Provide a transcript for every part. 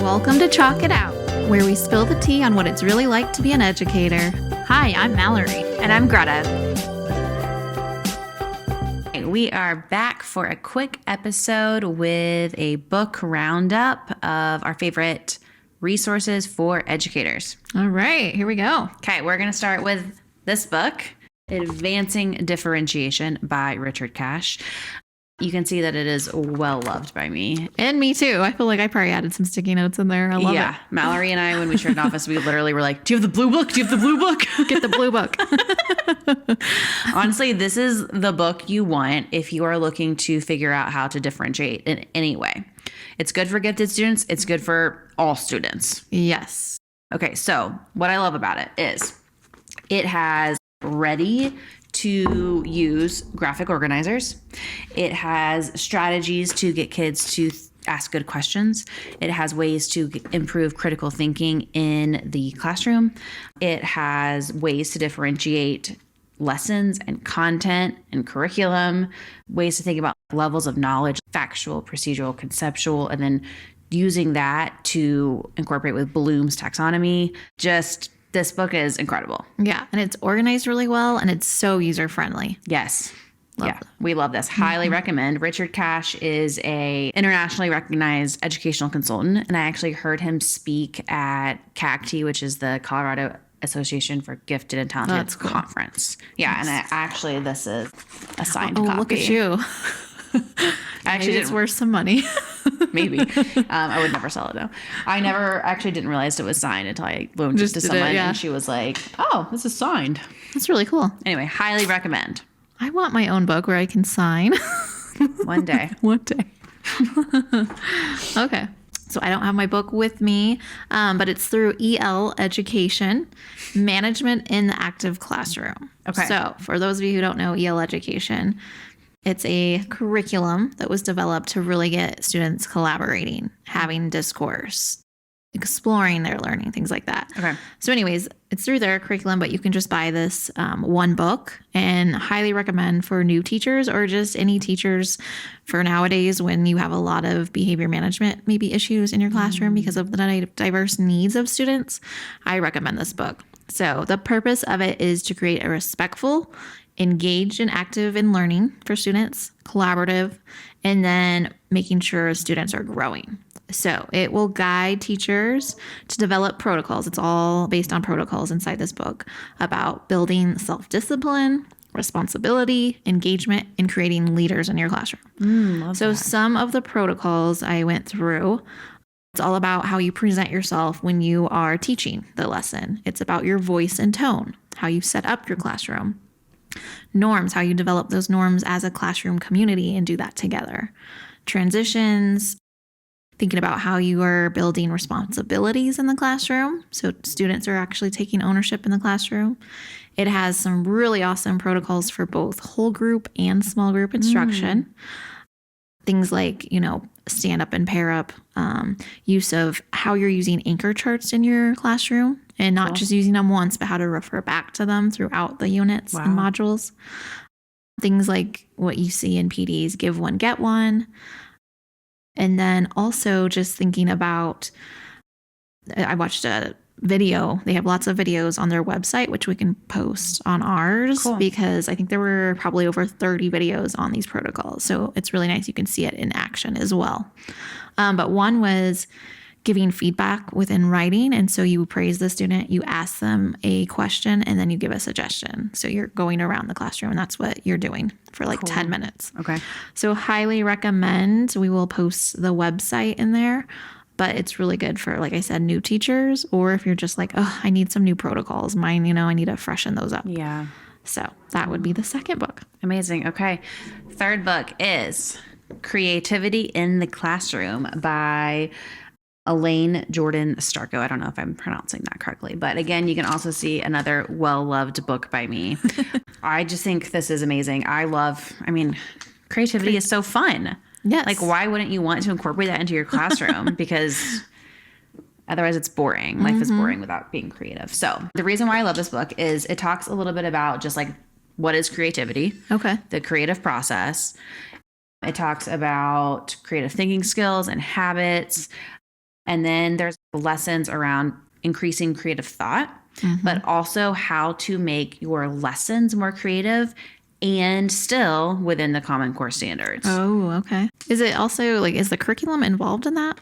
Welcome to Chalk It Out, where we spill the tea on what it's really like to be an educator. Hi, I'm Mallory. And I'm Greta. We are back for a quick episode with a book roundup of our favorite resources for educators. All right, here we go. Okay, we're going to start with this book, Advancing Differentiation by Richard Cash. You can see that it is well loved by me. And me too. I feel like I probably added some sticky notes in there. I love it. Mallory and I, when we shared an office, we literally were like, do you have the blue book? Do you have the blue book? Get the blue book. Honestly, this is the book you want if you are looking to figure out how to differentiate in any way. It's good for gifted students. It's good for all students. Yes. Okay, so what I love about it is it has ready to use graphic organizers. It has strategies to get kids to ask good questions. It has ways to improve critical thinking in the classroom. It has ways to differentiate lessons and content and curriculum, ways to think about levels of knowledge, factual, procedural, conceptual, and then using that to incorporate with Bloom's taxonomy. This book is incredible. Yeah, and it's organized really well, and it's so user-friendly. Yes. We love this. Highly recommend. Richard Cash is a internationally recognized educational consultant, and I actually heard him speak at CAGT, which is the Colorado Association for Gifted and Talented Conference. Yeah, and this is a signed copy. Oh, look at you. Actually, it's worth some money. Maybe. I would never sell it though. I never actually didn't realize it was signed until I loaned it to someone and she was like, oh, this is signed. That's really cool. Anyway, highly recommend. I want my own book where I can sign. One day. One day. Okay. So I don't have my book with me, but it's through EL Education, Management in the Active Classroom. Okay. So for those of you who don't know EL Education, it's a curriculum that was developed to really get students collaborating, having discourse, exploring their learning, things like that. Okay. So anyways, it's through their curriculum, but you can just buy this one book, and highly recommend for new teachers or just any teachers for nowadays when you have a lot of behavior management maybe issues in your classroom because of the diverse needs of students. I recommend this book. So the purpose of it is to create a respectful, engaged and active in learning for students, collaborative, and then making sure students are growing. So it will guide teachers to develop protocols. It's all based on protocols inside this book about building self-discipline, responsibility, engagement, and creating leaders in your classroom. So some of the protocols I went through, it's all about how you present yourself when you are teaching the lesson. It's about your voice and tone, how you set up your classroom. Norms, how you develop those norms as a classroom community and do that together. Transitions, thinking about how you are building responsibilities in the classroom. So students are actually taking ownership in the classroom. It has some really awesome protocols for both whole group and small group instruction. Things like, stand up and pair up, use of how you're using anchor charts in your classroom and not just using them once, but how to refer back to them throughout the units and modules. Things like what you see in PDs, give one, get one. And then also just thinking about, I watched a video. They have lots of videos on their website, which we can post on ours because I think there were probably over 30 videos on these protocols. So it's really nice. You can see it in action as well. But one was giving feedback within writing. And so you praise the student, you ask them a question, and then you give a suggestion. So you're going around the classroom, and that's what you're doing for 10 minutes. Okay. So highly recommend. We will post the website in there. But it's really good for, like I said, new teachers, or if you're just like, oh, I need some new protocols. Mine, I need to freshen those up. Yeah. So that would be the second book. Amazing. Okay. Third book is Creativity in the Classroom by Elaine Jordan Stark. I don't know if I'm pronouncing that correctly, but again, you can also see another well-loved book by me. I just think this is amazing. Creativity is so fun. Yes. Why wouldn't you want to incorporate that into your classroom? Because otherwise it's boring. Life is boring without being creative. So the reason why I love this book is it talks a little bit about just what is creativity? Okay. The creative process. It talks about creative thinking skills and habits, And then there's lessons around increasing creative thought, but also how to make your lessons more creative and still within the Common Core standards. Oh, okay. Is it also like, is the curriculum involved in that?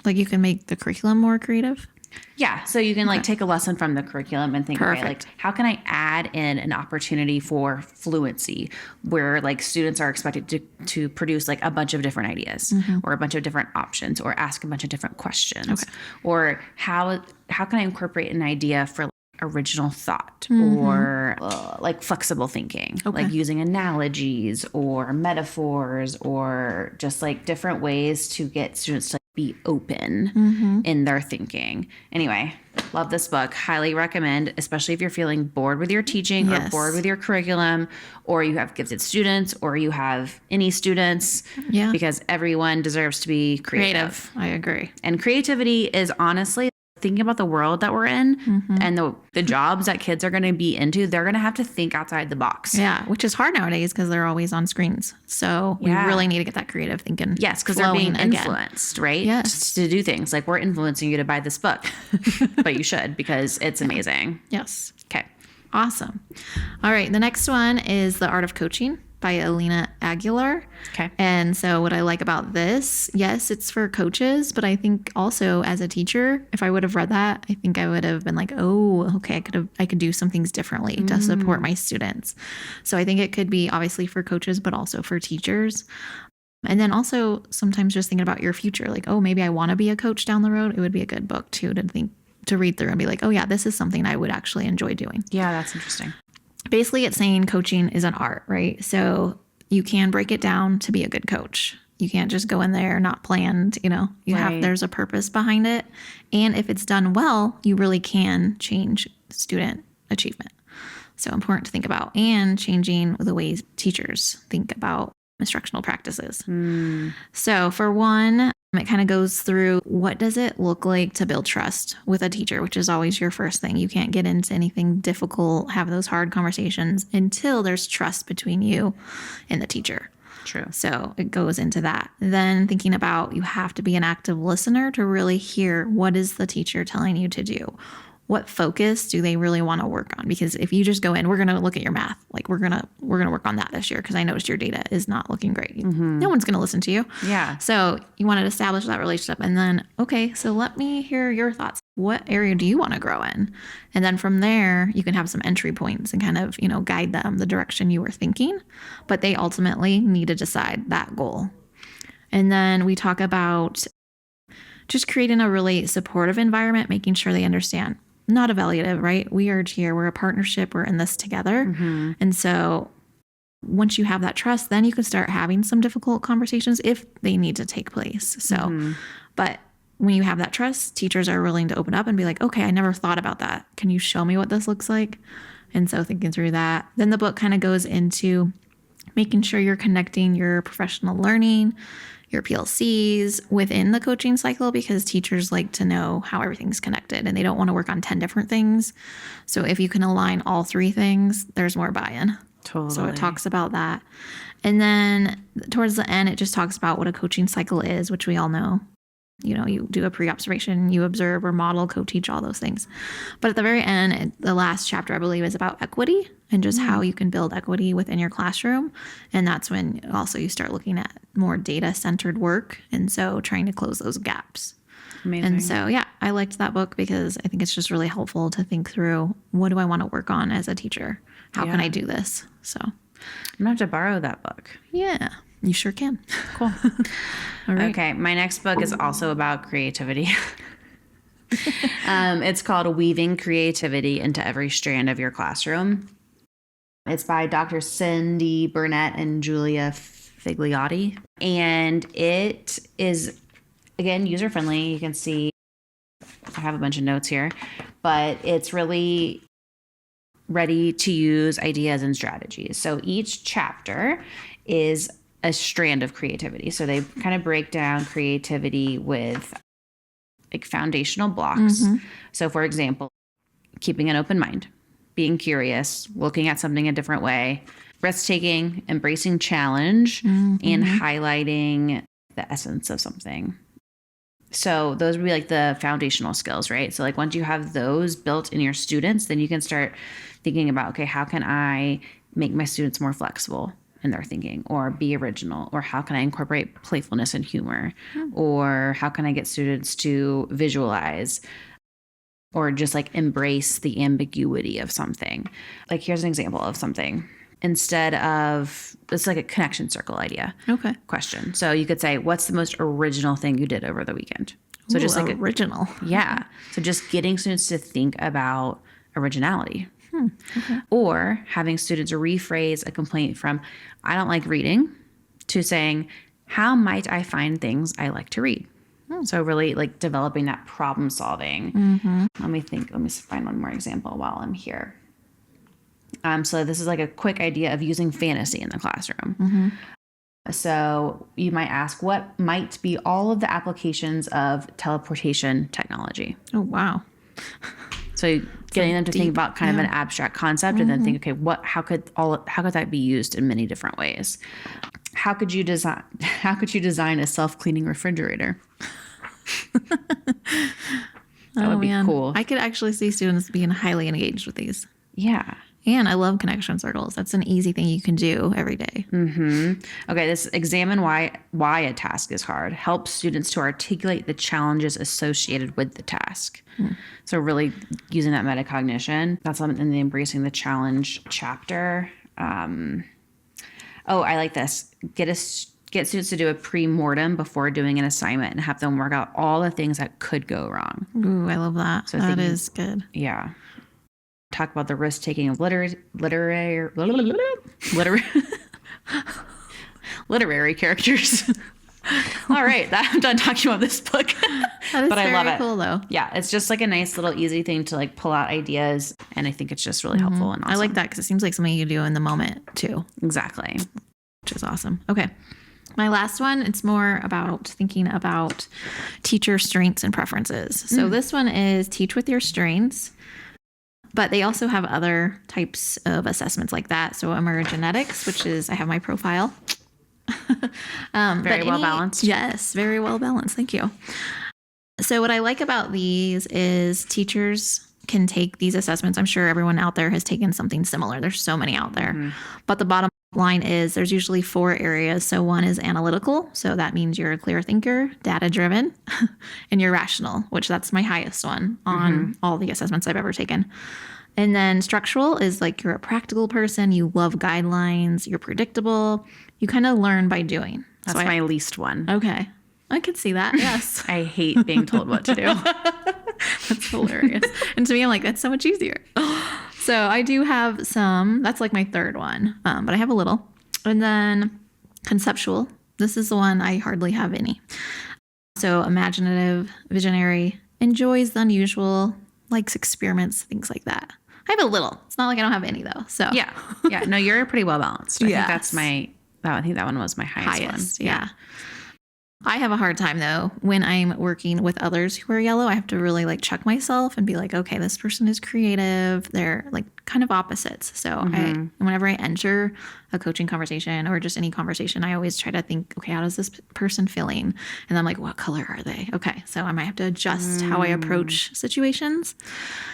Like you can make the curriculum more creative? Yeah. So you can like take a lesson from the curriculum and think, okay, like how can I add in an opportunity for fluency where like students are expected to produce like a bunch of different ideas or a bunch of different options or ask a bunch of different questions or how can I incorporate an idea for original thought or like flexible thinking, like using analogies or metaphors or just like different ways to get students to be open in their thinking. Anyway, love this book. Highly recommend, especially if you're feeling bored with your teaching or bored with your curriculum, or you have gifted students or you have any students, because everyone deserves to be creative. I agree. And creativity is honestly thinking about the world that we're in and the jobs that kids are going to be into, they're going to have to think outside the box. Yeah, which is hard nowadays because they're always on screens. So we really need to get that creative thinking. Yes, because they're being influenced, right? Yes. To do things. Like we're influencing you to buy this book, but you should because it's amazing. Yes. Okay. Awesome. All right. The next one is The Art of Coaching by Elena Aguilar. Okay. And so what I like about this, yes, it's for coaches, but I think also as a teacher, if I would have read that, I think I would have been like, oh, okay, I could do some things differently to support my students. So I think it could be obviously for coaches, but also for teachers. And then also sometimes just thinking about your future, like, oh, maybe I want to be a coach down the road. It would be a good book too to read through and be like, oh yeah, this is something I would actually enjoy doing. Yeah, that's interesting. Basically, it's saying coaching is an art, right? So you can break it down to be a good coach. You can't just go in there not planned, there's a purpose behind it. And if it's done well, you really can change student achievement. So important to think about, and changing the ways teachers think about instructional practices. So for one, it kind of goes through what does it look like to build trust with a teacher, which is always your first thing. You can't get into anything difficult, have those hard conversations until there's trust between you and the teacher. True. So it goes into that. Then thinking about you have to be an active listener to really hear what is the teacher telling you to do. What focus do they really want to work on? Because if you just go in, we're going to look at your math. Like we're going to work on that this year because I noticed your data is not looking great. No one's going to listen to you. Yeah. So you want to establish that relationship. And then, okay, so let me hear your thoughts. What area do you want to grow in? And then from there, you can have some entry points and kind of, guide them the direction you were thinking. But they ultimately need to decide that goal. And then we talk about just creating a really supportive environment, making sure they understand. Not evaluative, right? We are here. We're a partnership. We're in this together. And so once you have that trust, then you can start having some difficult conversations if they need to take place. So, but when you have that trust, teachers are willing to open up and be like, okay, I never thought about that. Can you show me what this looks like? And so thinking through that, then the book kind of goes into making sure you're connecting your professional learning, your PLCs within the coaching cycle, because teachers like to know how everything's connected and they don't want to work on 10 different things. So if you can align all three things, there's more buy-in. Totally. So it talks about that. And then towards the end, it just talks about what a coaching cycle is, which we all know. You do a pre-observation, you observe or model, co-teach, all those things. But at the very end, the last chapter, I believe, is about equity and just how you can build equity within your classroom. And that's when also you start looking at more data-centered work. And so trying to close those gaps. Amazing. And so, yeah, I liked that book because I think it's just really helpful to think through, what do I want to work on as a teacher? How can I do this? So I'm going to have to borrow that book. Yeah, you sure can. Cool. All right. Okay, my next book is also about creativity. It's called Weaving Creativity into Every Strand of Your Classroom. It's by Dr. Cindy Burnett and Julia Figliotti. And it is, again, user-friendly. You can see I have a bunch of notes here, but it's really ready to use ideas and strategies. So each chapter is a strand of creativity. So they kind of break down creativity with like foundational blocks. So for example, keeping an open mind, being curious, looking at something a different way, risk-taking, embracing challenge, and highlighting the essence of something. So those would be like the foundational skills, right? So like once you have those built in your students, then you can start thinking about, okay, how can I make my students more flexible in their thinking, or be original, or how can I incorporate playfulness and humor, or how can I get students to visualize, or just like embrace the ambiguity of something. Like here's an example of something. Instead of, it's like a connection circle idea. Okay. Question. So you could say, what's the most original thing you did over the weekend? So Ooh, just like original. yeah. So just getting students to think about originality. Okay. Or having students rephrase a complaint from, I don't like reading, to saying, how might I find things I like to read? So really like developing that problem solving. Let me find one more example while I'm here. So this is like a quick idea of using fantasy in the classroom. So you might ask, what might be all of the applications of teleportation technology? Oh, wow. So getting them to think about kind of an abstract concept, and then think, okay, how could that be used in many different ways? How could you design a self-cleaning refrigerator? That would be cool. I could actually see students being highly engaged with these. Yeah. And I love connection circles. That's an easy thing you can do every day. Okay, this examine why a task is hard. Help students to articulate the challenges associated with the task. So really using that metacognition. That's in the embracing the challenge chapter. I like this. Get students to do a pre-mortem before doing an assignment and have them work out all the things that could go wrong. Ooh, I love that. So that is good. Yeah. Talk about the risk-taking of literary characters. All right, I'm done talking about this book. That is But I love very it. cool, though. Yeah, it's just like a nice little easy thing to like pull out ideas, and I think it's just really helpful and awesome. I like that because it seems like something you do in the moment, too. Exactly. Which is awesome. Okay. My last one, it's more about thinking about teacher strengths and preferences. So this one is teach with your strengths, but they also have other types of assessments like that. So emergenetics, which is, I have my profile. Very well balanced. Yes, very well balanced. Thank you. So what I like about these is teachers can take these assessments. I'm sure everyone out there has taken something similar. There's so many out there. But the bottom line is there's usually 4 areas. So one is analytical. So that means you're a clear thinker, data driven, and you're rational, which that's my highest one on all the assessments I've ever taken. And then structural is like you're a practical person. You love guidelines. You're predictable. You kind of learn by doing. That's my least one. Okay. I could see that. Yes. I hate being told what to do. That's hilarious. And to me, I'm like, that's so much easier. So I do have some, that's like my third one, but I have a little. And then conceptual. This is the one I hardly have any. So imaginative, visionary, enjoys the unusual, likes experiments, things like that. I have a little. It's not like I don't have any though. So Yeah. No, you're pretty well balanced. I Yes. think I think that one was my highest one. Yeah. I have a hard time though when I'm working with others who are yellow. I have to really like check myself and be like, okay, this person is creative. They're like kind of opposites. So whenever I enter a coaching conversation or just any conversation, I always try to think, okay, how does this person feeling? And I'm like, what color are they? Okay, so I might have to adjust how I approach situations.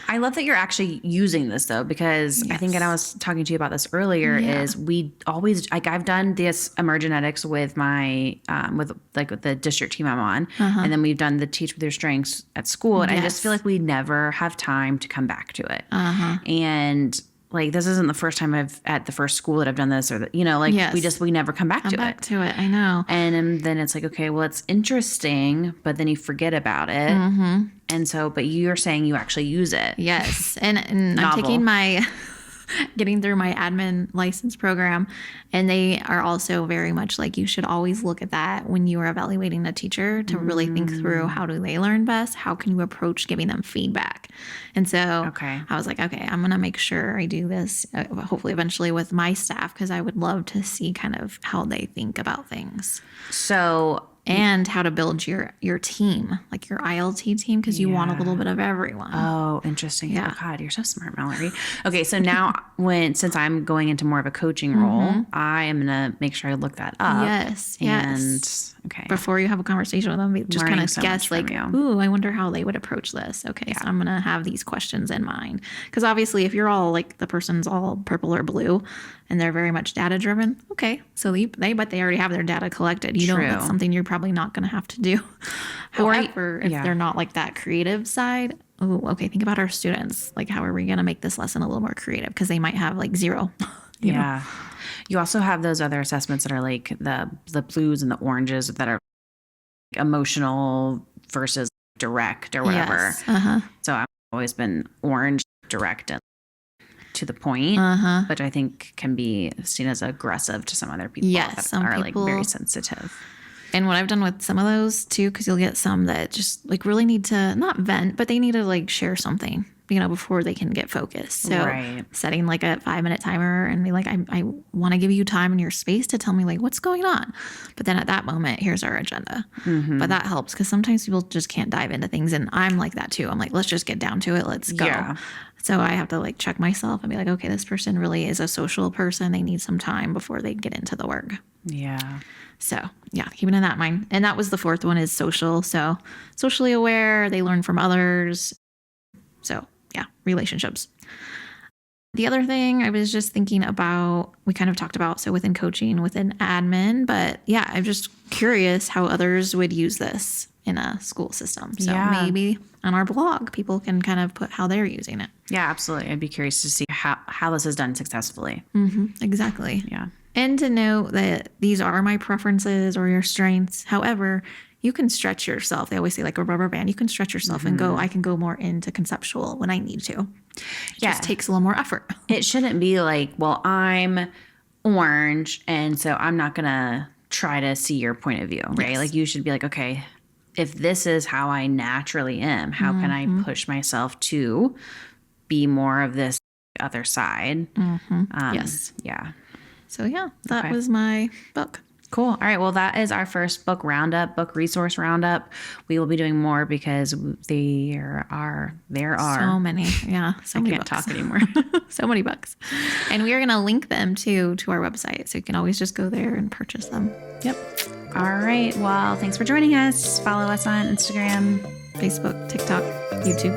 I love that you're actually using this though, because I think, and I was talking to you about this earlier, is we always, like I've done this emergenetics with my, with the district team I'm on. And then we've done the teach with your strengths at school. And I just feel like we never have time to come back to it. And like, this isn't the first time at the first school that I've done this, or we never come back to it. I know. And then it's like, okay, well, it's interesting, but then you forget about it. And so, but you're saying you actually use it. Yes. And I'm taking getting through my admin license program, and they are also very much like, you should always look at that when you are evaluating a teacher to really think through, how do they learn best? How can you approach giving them feedback? And so I was like, okay, I'm going to make sure I do this, hopefully eventually with my staff, because I would love to see kind of how they think about things. So, and how to build your team, like your ILT team, because you want a little bit of everyone. Oh, interesting. Yeah. Oh, God, you're so smart, Mallory. Okay, so now since I'm going into more of a coaching role, I am going to make sure I look that up. Yes. And Okay. Before you have a conversation with them, just Learning kind of so guess much like, from you. ooh, I wonder how they would approach this. Okay, so I'm going to have these questions in mind. Because obviously if you're all like the person's all purple or blue and they're very much data driven, okay, so they already have their data collected. You True. don't, that's something you're probably not going to have to do. Well, However, if they're not like that creative side, oh, okay, think about our students. Like, how are we going to make this lesson a little more creative? Because they might have like 0. You know? You also have those other assessments that are like the blues and the oranges that are emotional versus direct or whatever. Yes. Uh-huh. So I've always been orange, direct, and to the point, which I think can be seen as aggressive to some other people Yes, that some are people, like very sensitive. And what I've done with some of those too, because you'll get some that just like really need to not vent, but they need to like share something, you know, before they can get focused. So setting like a 5-minute timer and be like, I want to give you time and your space to tell me like what's going on. But then at that moment, here's our agenda. But that helps because sometimes people just can't dive into things. And I'm like that too. I'm like, let's just get down to it. Let's go. Yeah. So I have to like check myself and be like, okay, this person really is a social person. They need some time before they get into the work. Yeah. So yeah, keeping in that mind. And that was the 4th one is social. So socially aware, they learn from others. So yeah, relationships. The other thing I was just thinking about, we kind of talked about, so within coaching, within admin, but yeah, I'm just curious how others would use this in a school system. So maybe on our blog, people can kind of put how they're using it. Yeah, absolutely. I'd be curious to see how this is done successfully. Exactly. Yeah. And to know that these are my preferences or your strengths. However, you can stretch yourself. They always say like a rubber band. You can stretch yourself and go, I can go more into conceptual when I need to. It just takes a little more effort. It shouldn't be like, well, I'm orange, and so I'm not going to try to see your point of view, right? Like you should be like, okay, if this is how I naturally am, how can I push myself to be more of this other side? Yes. Yeah. So yeah, that was my book. Cool. All right. Well, that is our first book roundup, book resource roundup. We will be doing more because there are so many. Yeah. So many books. I can't talk anymore. So many books. And we are going to link them to our website. So you can always just go there and purchase them. Yep. All right. Well, thanks for joining us. Follow us on Instagram, Facebook, TikTok, YouTube.